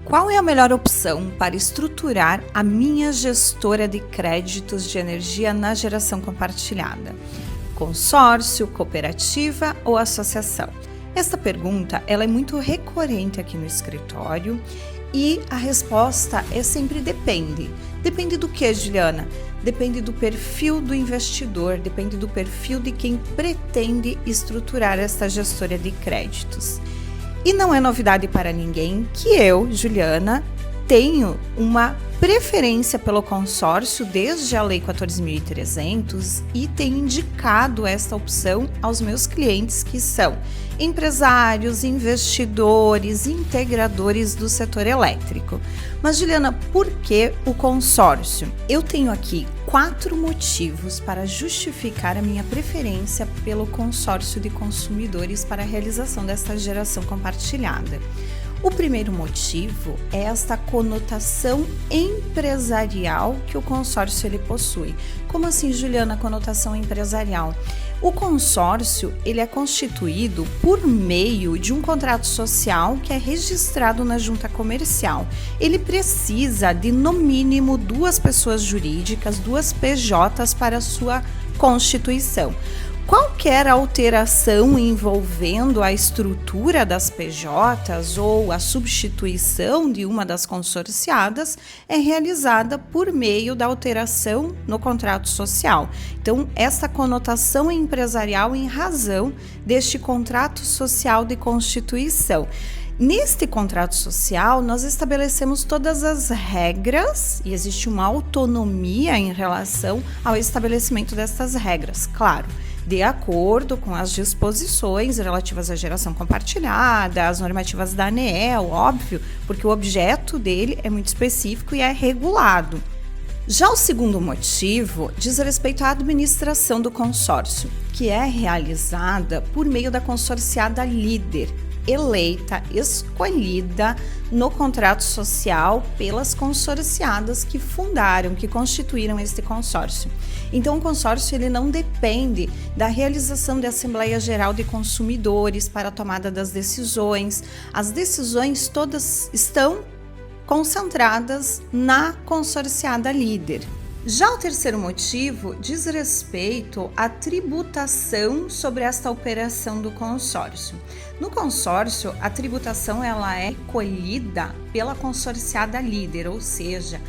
Qual é a melhor opção para estruturar a minha gestora de créditos de energia na geração compartilhada? Consórcio, cooperativa ou associação? Esta pergunta ela é muito recorrente aqui no escritório e a resposta é sempre depende. Depende do que, Juliana? Depende do perfil do investidor, depende do perfil de quem pretende estruturar esta gestora de créditos. E não é novidade para ninguém que eu, Juliana, tenho uma preferência pelo consórcio desde a Lei 14.300 e tenho indicado esta opção aos meus clientes que são empresários, investidores, integradores do setor elétrico. Mas, Juliana, por que o consórcio? Eu tenho aqui 4 motivos para justificar a minha preferência pelo consórcio de consumidores para a realização desta geração compartilhada. O primeiro motivo é esta conotação empresarial que o consórcio ele possui. Como assim, Juliana, conotação empresarial? O consórcio ele é constituído por meio de um contrato social que é registrado na junta comercial. Ele precisa de, no mínimo, 2 pessoas jurídicas, 2 PJs para sua constituição. Qualquer alteração envolvendo a estrutura das PJs ou a substituição de uma das consorciadas é realizada por meio da alteração no contrato social. Então, essa conotação empresarial em razão deste contrato social de constituição. Neste contrato social, nós estabelecemos todas as regras e existe uma autonomia em relação ao estabelecimento dessas regras, claro, de acordo com as disposições relativas à geração compartilhada, as normativas da ANEEL, óbvio, porque o objeto dele é muito específico e é regulado. Já o segundo motivo diz respeito à administração do consórcio, que é realizada por meio da consorciada líder, eleita, escolhida no contrato social pelas consorciadas que fundaram, que constituíram este consórcio. Então, o consórcio ele não depende da realização da Assembleia Geral de Consumidores para a tomada das decisões. As decisões todas estão concentradas na consorciada líder. Já o terceiro motivo diz respeito à tributação sobre esta operação do consórcio. No consórcio, a tributação ela é colhida pela consorciada líder, ou seja,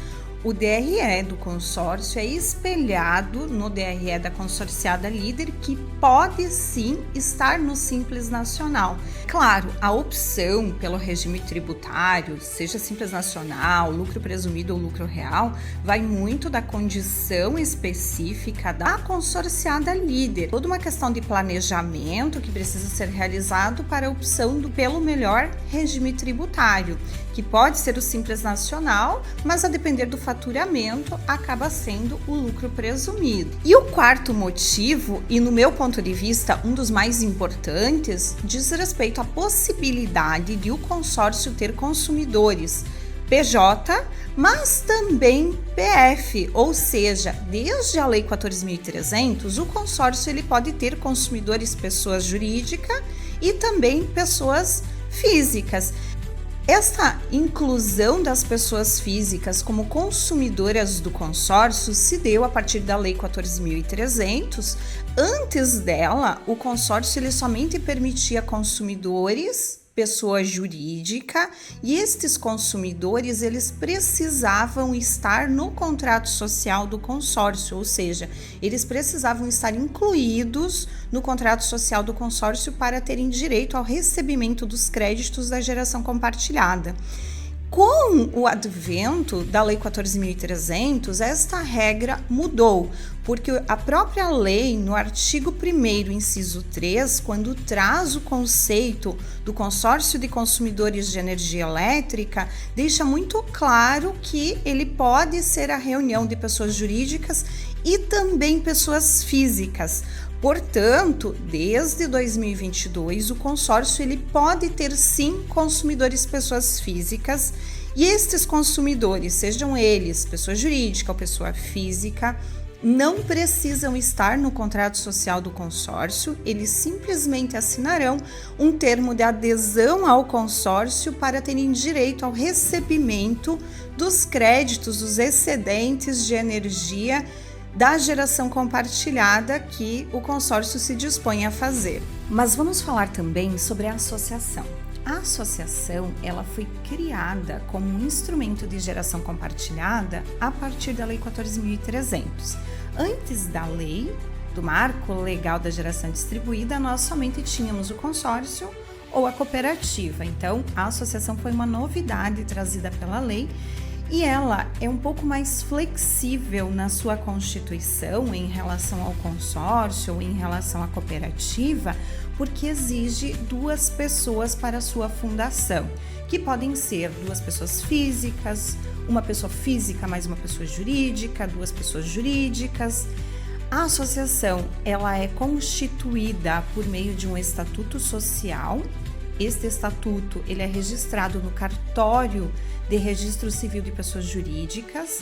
o DRE do consórcio é espelhado no DRE da consorciada líder, que pode sim estar no Simples Nacional. Claro, a opção pelo regime tributário, seja Simples Nacional, lucro presumido ou lucro real, vai muito da condição específica da consorciada líder. Toda uma questão de planejamento que precisa ser realizado para a opção pelo melhor regime tributário, que pode ser o Simples Nacional, mas a depender do faturamento acaba sendo o lucro presumido. E o quarto motivo, e no meu ponto de vista um dos mais importantes, diz respeito à possibilidade de o consórcio ter consumidores PJ, mas também PF, ou seja, desde a Lei 14.300, o consórcio ele pode ter consumidores pessoas jurídicas e também pessoas físicas. Esta inclusão das pessoas físicas como consumidoras do consórcio se deu a partir da Lei 14.300. Antes dela, o consórcio ele somente permitia consumidores, pessoa jurídica, e estes consumidores eles precisavam estar no contrato social do consórcio, ou seja, eles precisavam estar incluídos no contrato social do consórcio para terem direito ao recebimento dos créditos da geração compartilhada. Com o advento da Lei 14.300, esta regra mudou, porque a própria lei, no artigo 1º, inciso 3, quando traz o conceito do consórcio de consumidores de energia elétrica, deixa muito claro que ele pode ser a reunião de pessoas jurídicas e também pessoas físicas. Portanto, desde 2022, o consórcio ele pode ter sim consumidores pessoas físicas e estes consumidores, sejam eles pessoa jurídica ou pessoa física, não precisam estar no contrato social do consórcio, eles simplesmente assinarão um termo de adesão ao consórcio para terem direito ao recebimento dos créditos, dos excedentes de energia da geração compartilhada que o consórcio se dispõe a fazer. Mas vamos falar também sobre a associação. A associação, ela foi criada como um instrumento de geração compartilhada a partir da Lei 14.300. Antes da lei, do marco legal da geração distribuída, nós somente tínhamos o consórcio ou a cooperativa. Então, a associação foi uma novidade trazida pela lei e ela é um pouco mais flexível na sua constituição em relação ao consórcio ou em relação à cooperativa, porque exige 2 pessoas para a sua fundação, que podem ser 2 pessoas físicas, uma pessoa física mais uma pessoa jurídica, 2 pessoas jurídicas. A associação, ela é constituída por meio de um estatuto social. Este estatuto, ele é registrado no cartório de registro civil de pessoas jurídicas.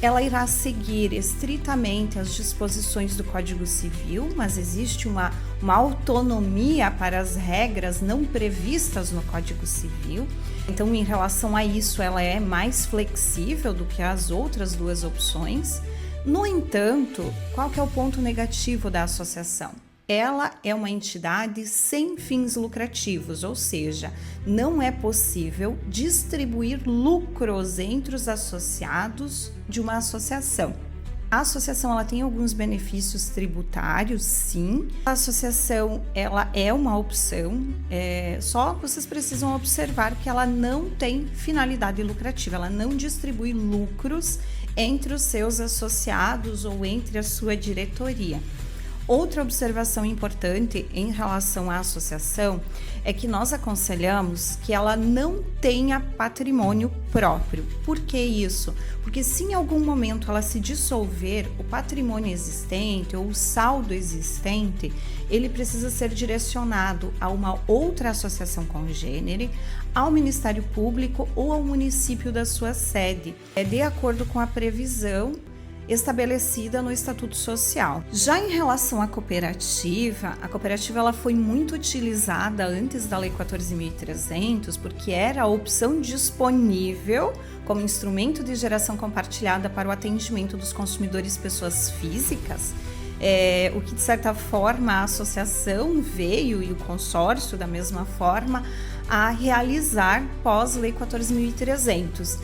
Ela irá seguir estritamente as disposições do Código Civil, mas existe uma autonomia para as regras não previstas no Código Civil. Então, em relação a isso, ela é mais flexível do que as outras 2 opções. No entanto, qual que é o ponto negativo da associação? Ela é uma entidade sem fins lucrativos, ou seja, não é possível distribuir lucros entre os associados de uma associação. A associação, ela tem alguns benefícios tributários, sim. A associação, ela é uma opção, só vocês precisam observar que ela não tem finalidade lucrativa, ela não distribui lucros entre os seus associados ou entre a sua diretoria. Outra observação importante em relação à associação é que nós aconselhamos que ela não tenha patrimônio próprio. Por que isso? Porque se em algum momento ela se dissolver, o patrimônio existente ou o saldo existente, ele precisa ser direcionado a uma outra associação congênere, ao Ministério Público ou ao município da sua sede, de acordo com a previsão estabelecida no Estatuto Social. Já em relação à cooperativa ela foi muito utilizada antes da Lei 14.300, porque era a opção disponível como instrumento de geração compartilhada para o atendimento dos consumidores pessoas físicas, o que de certa forma a associação veio e o consórcio da mesma forma a realizar pós-Lei 14.300.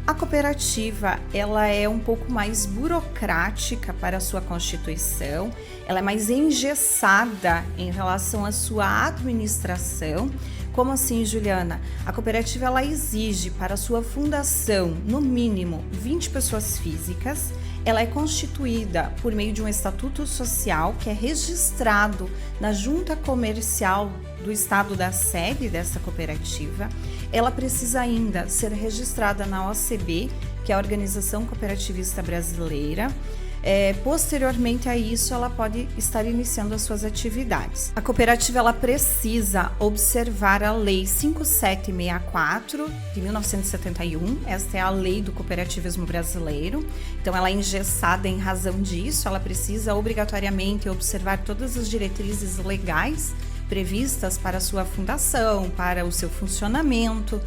A cooperativa, ela é um pouco mais burocrática para a sua constituição, ela é mais engessada em relação à sua administração. Como assim, Juliana? A cooperativa, ela exige para a sua fundação, no mínimo, 20 pessoas físicas. Ela é constituída por meio de um estatuto social que é registrado na junta comercial do estado da sede dessa cooperativa. Ela precisa ainda ser registrada na OCB, que é a Organização Cooperativista Brasileira. Posteriormente a isso, ela pode estar iniciando as suas atividades. A cooperativa, ela precisa observar a Lei 5764 de 1971. Esta é a lei do cooperativismo brasileiro. Então, ela é engessada em razão disso. Ela precisa obrigatoriamente observar todas as diretrizes legais previstas para a sua fundação, para o seu funcionamento.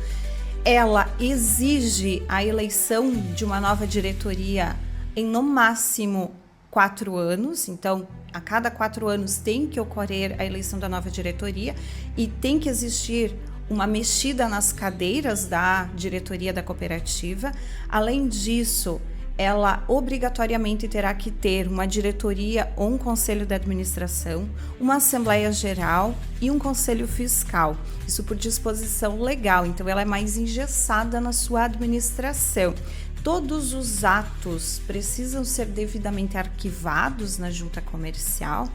Ela exige a eleição de uma nova diretoria em no máximo 4 anos, então a cada 4 anos tem que ocorrer a eleição da nova diretoria e tem que existir uma mexida nas cadeiras da diretoria da cooperativa. Além disso, ela obrigatoriamente terá que ter uma diretoria ou um conselho de administração, uma assembleia geral e um conselho fiscal. Isso por disposição legal, então ela é mais engessada na sua administração. Todos os atos precisam ser devidamente arquivados na junta comercial,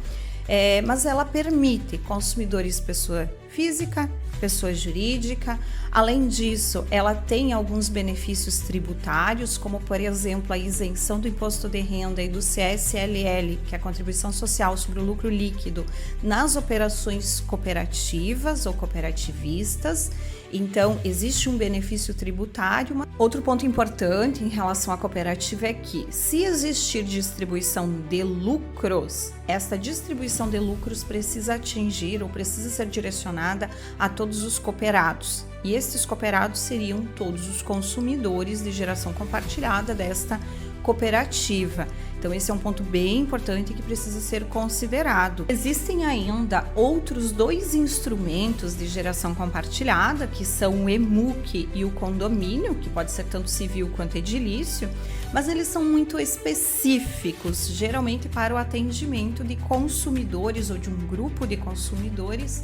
mas ela permite consumidores pessoa física, pessoa jurídica. Além disso, ela tem alguns benefícios tributários, como por exemplo a isenção do imposto de renda e do CSLL, que é a contribuição social sobre o lucro líquido, nas operações cooperativas ou cooperativistas, Então, existe um benefício tributário. Outro ponto importante em relação à cooperativa é que, se existir distribuição de lucros, esta distribuição de lucros precisa atingir ou precisa ser direcionada a todos os cooperados. E esses cooperados seriam todos os consumidores de geração compartilhada desta cooperativa. Então, esse é um ponto bem importante que precisa ser considerado. Existem ainda outros 2 instrumentos de geração compartilhada, que são o EMUC e o condomínio, que pode ser tanto civil quanto edilício, mas eles são muito específicos, geralmente para o atendimento de consumidores ou de um grupo de consumidores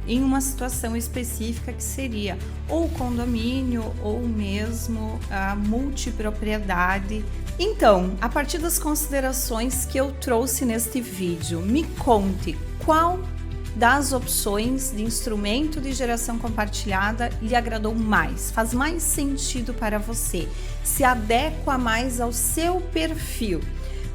em uma situação específica, que seria ou condomínio ou mesmo a multipropriedade. Então, a partir das considerações que eu trouxe neste vídeo, me conte qual das opções de instrumento de geração compartilhada lhe agradou mais, faz mais sentido para você, se adequa mais ao seu perfil.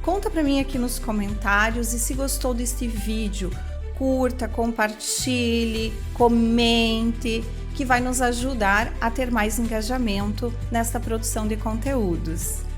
Conta para mim aqui nos comentários, e se gostou deste vídeo, curta, compartilhe, comente, que vai nos ajudar a ter mais engajamento nesta produção de conteúdos.